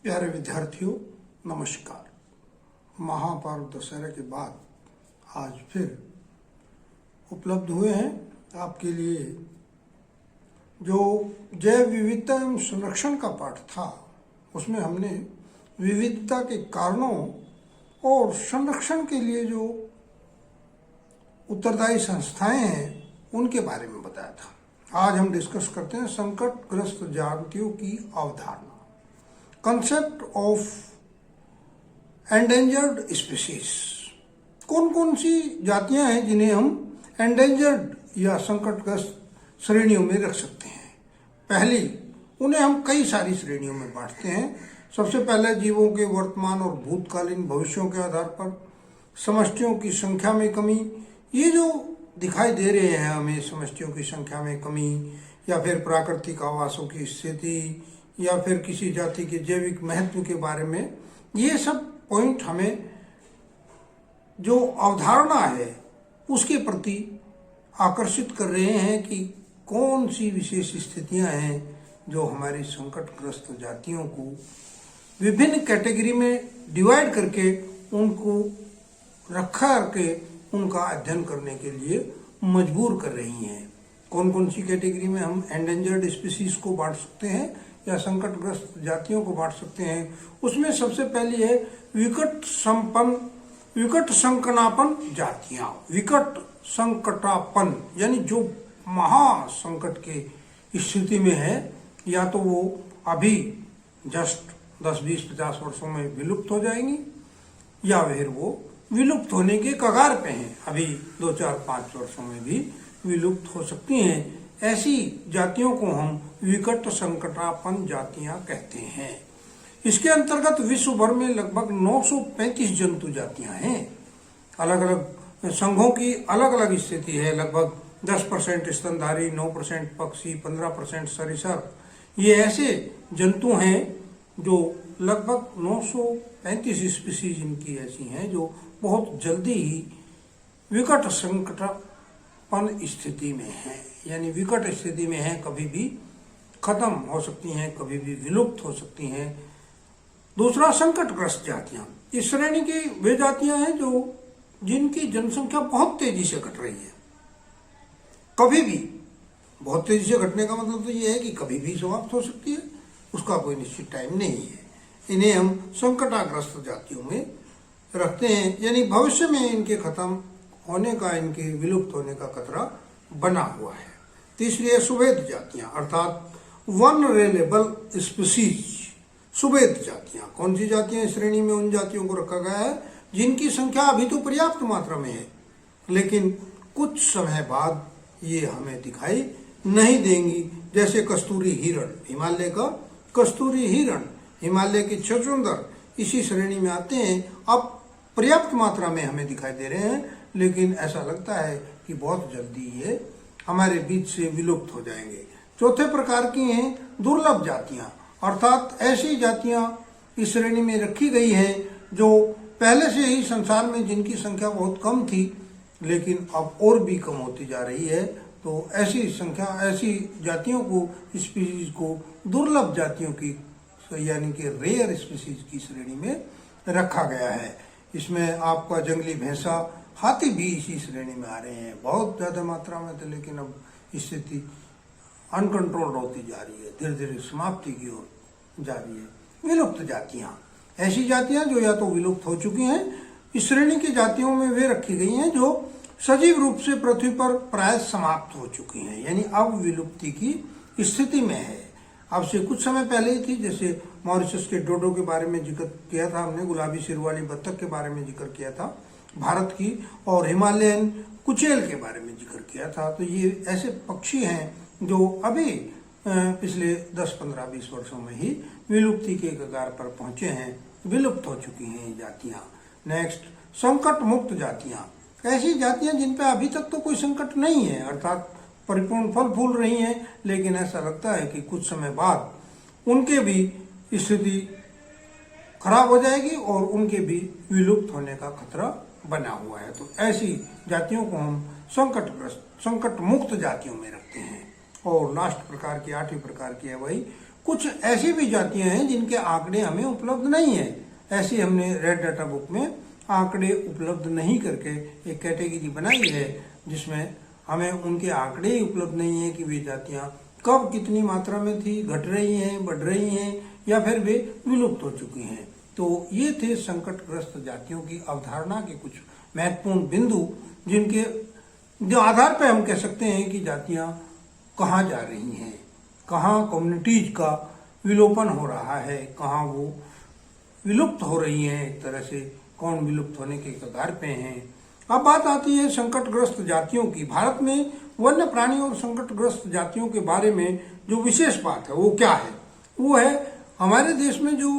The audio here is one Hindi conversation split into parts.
प्यारे विद्यार्थियों, नमस्कार। महापर्व दशहरा के बाद आज फिर उपलब्ध हुए हैं आपके लिए जो जैव विविधता एवं संरक्षण का पाठ था। उसमें हमने विविधता के कारणों और संरक्षण के लिए जो उत्तरदायी संस्थाएं हैं उनके बारे में बताया था। आज हम डिस्कस करते हैं संकटग्रस्त जातियों की अवधारणा, कंसेप्ट ऑफ एंडेंजर्ड स्पीशीज। कौन कौन सी जातियां हैं जिन्हें हम एंडेंजर्ड या संकटग्रस्त श्रेणियों में रख सकते हैं? पहली, उन्हें हम कई सारी श्रेणियों में बांटते हैं। सबसे पहले जीवों के वर्तमान और भूतकालीन भविष्यों के आधार पर समष्टियों की संख्या में कमी। ये जो दिखाई दे रहे हैं हमें समष्टियों की संख्या में कमी, या फिर प्राकृतिक आवासों की स्थिति, या फिर किसी जाति के जैविक महत्व के बारे में, ये सब पॉइंट हमें जो अवधारणा है उसके प्रति आकर्षित कर रहे हैं कि कौन सी विशेष स्थितियां हैं जो हमारी संकटग्रस्त जातियों को विभिन्न कैटेगरी में डिवाइड करके उनको रखा करके उनका अध्ययन करने के लिए मजबूर कर रही हैं। कौन कौन सी कैटेगरी में हम एंडेंजर्ड स्पीसीज को बांट सकते हैं या संकटग्रस्त जातियों को बांट सकते हैं? उसमें सबसे पहली है विकट संकटापन जातियां। विकट संकटापन यानी जो महासंकट के स्थिति में है, या तो वो अभी जस्ट 10, 20, 50 वर्षों में विलुप्त हो जाएंगी, या फिर वो विलुप्त होने के कगार पे हैं, अभी 2, 4, 5 वर्षों में भी विलुप्त हो सकती हैं। ऐसी जातियों को हम विकट संकटापन जातियां कहते हैं। इसके अंतर्गत विश्व भर में लगभग 935 जंतु जातियां हैं। अलग अलग संघों की अलग अलग स्थिति है। लगभग 10% स्तनधारी, 9% पक्षी, 15% सरीसृप। ये ऐसे जंतु हैं जो लगभग 935 स्पीसीज इनकी ऐसी हैं जो बहुत जल्दी ही विकट संकटापन स्थिति में है, यानी विकट स्थिति में है, कभी भी खत्म हो सकती हैं, कभी भी विलुप्त हो सकती हैं। दूसरा, संकटग्रस्त जातियां। इस श्रेणी की वे जातियां हैं जो जिनकी जनसंख्या बहुत तेजी से घट रही है। कभी भी बहुत तेजी से घटने का मतलब तो ये है कि कभी भी समाप्त हो सकती है, उसका कोई निश्चित टाइम नहीं है। इन्हें हम संकटाग्रस्त जातियों में रखते हैं, यानी भविष्य में इनके खत्म होने का, इनके विलुप्त होने का खतरा बना हुआ है। तीसरी है सुभेद जातियां, अर्थात वनरेबल स्पीसीज। सुभेद जातियां कौन सी जातियां? इस श्रेणी में उन जातियों को रखा गया है जिनकी संख्या अभी तो पर्याप्त मात्रा में है, लेकिन कुछ समय बाद ये हमें दिखाई नहीं देंगी। जैसे कस्तूरी हिरण, हिमालय का कस्तूरी हिरण, हिमालय के छछूंदर इसी श्रेणी में आते हैं। अब पर्याप्त मात्रा में हमें दिखाई दे रहे हैं, लेकिन ऐसा लगता है कि बहुत जल्दी ये हमारे बीच से विलुप्त हो जाएंगे। चौथे प्रकार की हैं दुर्लभ जातियां, अर्थात ऐसी जातियां इस श्रेणी में रखी गई हैं जो पहले से ही संसार में जिनकी संख्या बहुत कम थी, लेकिन अब और भी कम होती जा रही है। तो ऐसी जातियों को, स्पीसीज को दुर्लभ जातियों की यानी कि रेयर स्पीसीज की श्रेणी में रखा गया है। इसमें आपका जंगली भैंसा, हाथी भी इसी श्रेणी में आ रहे हैं। बहुत ज्यादा मात्रा में थे, लेकिन अब स्थिति अनकंट्रोल्ड होती जा रही है, धीरे धीरे समाप्ति की ओर जा रही है। विलुप्त जातियां, ऐसी जातियां जो या तो विलुप्त हो चुकी हैं, इस श्रेणी की जातियों में वे रखी गई हैं जो सजीव रूप से पृथ्वी पर प्राय समाप्त हो चुकी हैं, यानी अब विलुप्ति की स्थिति में है। अब से कुछ समय पहले ही थी, जैसे मॉरिशस के डोडो के बारे में जिक्र किया था हमने, गुलाबी सिर वाली बत्तख के बारे में जिक्र किया था भारत की, और हिमालयन कुचेल के बारे में जिक्र किया था। तो ये ऐसे पक्षी हैं जो अभी पिछले 10, 15, 20 वर्षों में ही विलुप्ति के कगार पर पहुंचे हैं, विलुप्त हो चुकी हैं ये जातियां। नेक्स्ट, संकट मुक्त जातियां। ऐसी जातियां जिन पे अभी तक तो कोई संकट नहीं है, अर्थात परिपूर्ण फल फूल रही हैं, लेकिन ऐसा लगता है कि कुछ समय बाद उनके भी स्थिति खराब हो जाएगी और उनके भी विलुप्त होने का खतरा बना हुआ है। तो ऐसी जातियों को हम संकट मुक्त जातियों में रखते हैं। और लास्ट प्रकार की, 8वीं प्रकार की है वही कुछ ऐसी भी जातियां हैं जिनके आंकड़े हमें उपलब्ध नहीं है। ऐसी हमने रेड डाटा बुक में आंकड़े उपलब्ध नहीं करके एक कैटेगरी बनाई है, जिसमें हमें उनके आंकड़े ही उपलब्ध नहीं है कि वे जातियां कब कितनी मात्रा में थी, घट रही हैं, बढ़ रही हैं, या फिर वे विलुप्त हो चुकी हैं। तो ये थे संकटग्रस्त जातियों की अवधारणा के कुछ महत्वपूर्ण बिंदु, जिनके जो आधार पर हम कह सकते हैं कि जातियां कहाँ जा रही हैं, कहाँ कम्युनिटीज का विलोपन हो रहा है, कहाँ वो विलुप्त हो रही हैं, एक तरह से कौन विलुप्त होने के कगार पे हैं। अब बात आती है संकटग्रस्त जातियों की। भारत में वन्य प्राणी और संकटग्रस्त जातियों के बारे में जो विशेष बात है वो क्या है? वो है हमारे देश में जो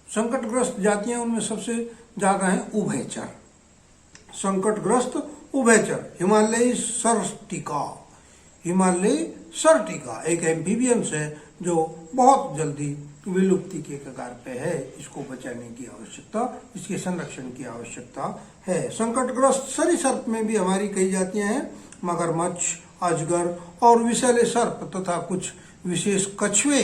संकटग्रस्त जातियां उनमें सबसे ज्यादा है उभयचर। संकटग्रस्त उभयचर हिमालयी सर्टिका, हिमालयी सर्टिका एक एम्फीबियंस है जो बहुत जल्दी विलुप्ति के कगार पे है। इसको बचाने की आवश्यकता, इसके संरक्षण की आवश्यकता है। संकटग्रस्त सरीसर्प में भी हमारी कई जातियां हैं, मगरमच्छ, अजगर और विषैले सर्प तथा कुछ विशेष कछुए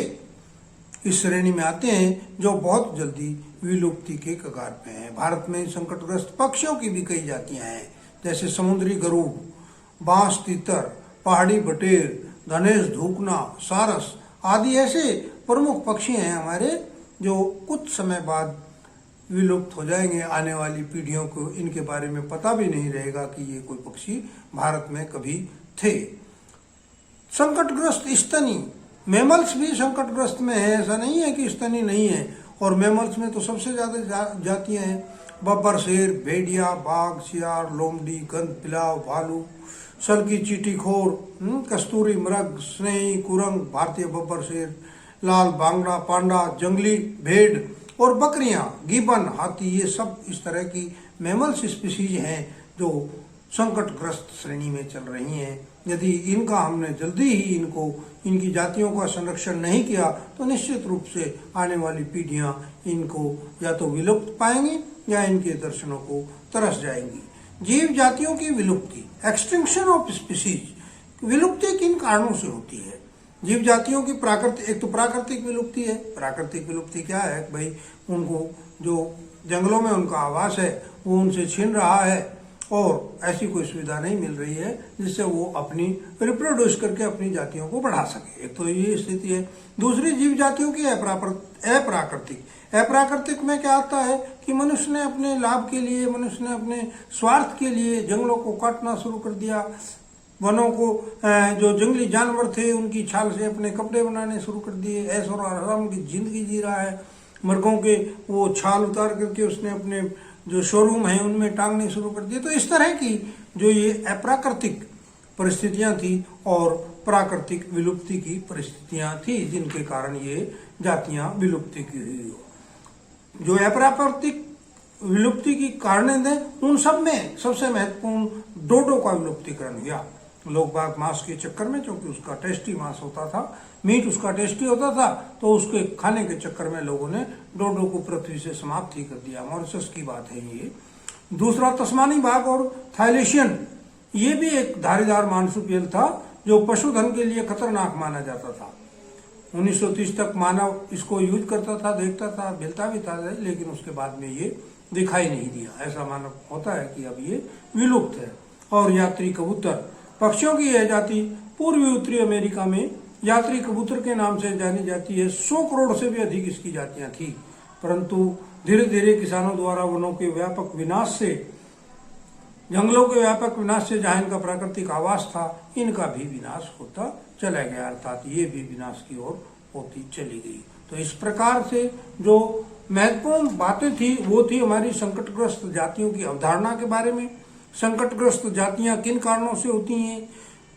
इस श्रेणी में आते हैं जो बहुत जल्दी विलुप्ति के कगार पे हैं। भारत में संकटग्रस्त पक्षियों की भी कई जातियां हैं, जैसे समुद्री गरुड़, बांस तीतर, पहाड़ी बटेर, धनेश धूकना, सारस आदि ऐसे प्रमुख पक्षी हैं हमारे जो कुछ समय बाद विलुप्त हो जाएंगे। आने वाली पीढ़ियों को इनके बारे में पता भी नहीं रहेगा कि ये कोई पक्षी भारत में कभी थे। संकटग्रस्त स्तनी मैमल्स भी संकटग्रस्त में है, ऐसा नहीं है कि स्तनी नहीं है। और मैमल्स में तो सबसे ज्यादा जातियां हैं, बब्बर शेर, भेड़िया, बाघ, सियार, लोमड़ी, गंध पिलाव, भालू, सल्की चींटीखोर, कस्तूरी मृग, स्नेही, कुरंग, भारतीय बब्बर शेर, लाल बांगड़ा, पांडा, जंगली भेड़ और बकरियां, गिबन, हाथी, ये सब इस तरह की मैमल्स स्पीसीज हैं जो संकटग्रस्त श्रेणी में चल रही हैं। यदि इनका हमने जल्दी ही इनकी जातियों का संरक्षण नहीं किया तो निश्चित रूप से आने वाली पीढ़ियां इनको या तो विलुप्त पाएंगी या इनके दर्शनों को तरस जाएंगी। जीव जातियों की विलुप्ति, एक्सटिंक्शन ऑफ स्पीसीज, विलुप्ति किन कारणों से होती है? जीव जातियों की प्राकृतिक, एक तो प्राकृतिक विलुप्ति है। प्राकृतिक विलुप्ति क्या है? भाई उनको जो जंगलों में उनका आवास है वो उनसे छीन रहा है और ऐसी कोई सुविधा नहीं मिल रही है जिससे वो अपनी रिप्रोड्यूस करके अपनी जातियों को बढ़ा सके। एक तो ये स्थिति है। दूसरी जीव जातियों की अप्राकृतिक। अप्राकृतिक में क्या आता है कि मनुष्य ने अपने लाभ के लिए, मनुष्य ने अपने स्वार्थ के लिए जंगलों को काटना शुरू कर दिया। वनों को, जो जंगली जानवर थे उनकी छाल से अपने कपड़े बनाने शुरू कर दिए। ऐश और आराम की जिंदगी जी रहा है। मृगों के वो छाल उतार करके उसने अपने जो शोरूम है उनमें टांगने शुरू कर दिए। तो इस तरह की जो ये अप्राकृतिक परिस्थितियां थी और प्राकृतिक विलुप्ति की परिस्थितियां थी जिनके कारण ये जातियां विलुप्ति की हुई। जो अप्राकृतिक विलुप्ति की कारण थे उन सब में सबसे महत्वपूर्ण डोडो का विलुप्तिकरण हुआ। लोग बाग मांस के चक्कर में, क्योंकि उसका टेस्टी मांस होता था, मीट उसका टेस्टी होता था, तो उसके खाने के चक्कर में लोगों ने डोडो को पृथ्वी से समाप्त ही कर दिया। मॉरिशस की बात है ये। दूसरा तस्मानी बाघ और थाईलेशियन, ये भी एक धारीदार मार्सुपियल था जो पशुधन के लिए खतरनाक माना जाता था। 1930 तक मानव इसको यूज करता था, देखता था, मिलता भी था, लेकिन उसके बाद में ये दिखाई नहीं दिया। ऐसा मानव होता है कि अब ये विलुप्त है। और यात्री कबूतर, पक्षियों की यह जाति पूर्वी उत्तरी अमेरिका में यात्री कबूतर के नाम से जानी जाती है। 100 करोड़ से भी अधिक इसकी जातियां थी, परंतु धीरे धीरे किसानों द्वारा वनों के व्यापक विनाश से, जंगलों के व्यापक विनाश से जहां इनका प्राकृतिक आवास था, इनका भी विनाश होता चला गया, अर्थात ये भी विनाश की ओर होती चली गई। तो इस प्रकार से जो महत्वपूर्ण बातें थी वो थी हमारी संकटग्रस्त जातियों की अवधारणा के बारे में। संकटग्रस्त जातियां किन कारणों से होती हैं,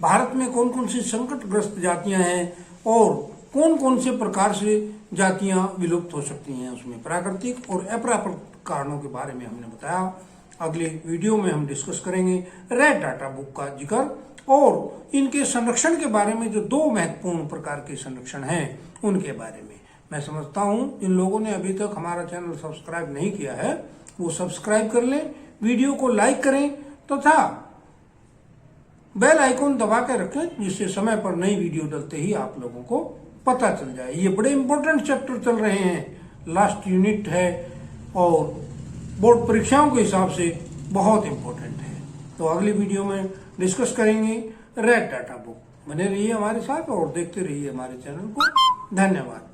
भारत में कौन कौन सी संकटग्रस्त जातियां हैं और कौन कौन से प्रकार से जातियां विलुप्त हो सकती हैं, उसमें प्राकृतिक और अप्राकृतिक कारणों के बारे में हमने बताया। अगले वीडियो में हम डिस्कस करेंगे रेड डाटा बुक का जिक्र और इनके संरक्षण के बारे में, जो 2 महत्वपूर्ण प्रकार के संरक्षण हैं उनके बारे में। मैं समझता हूं जिन लोगों ने अभी तक हमारा चैनल सब्सक्राइब नहीं किया है वो सब्सक्राइब कर लें, वीडियो को लाइक करें तथा बेल आइकॉन दबा के रखें, जिससे समय पर नई वीडियो डलते ही आप लोगों को पता चल जाए। ये बड़े इंपॉर्टेंट चैप्टर चल रहे हैं, लास्ट यूनिट है और बोर्ड परीक्षाओं के हिसाब से बहुत इंपॉर्टेंट है। तो अगली वीडियो में डिस्कस करेंगे रेड डाटा बुक। बने रहिए हमारे साथ और देखते रहिए हमारे चैनल को। धन्यवाद।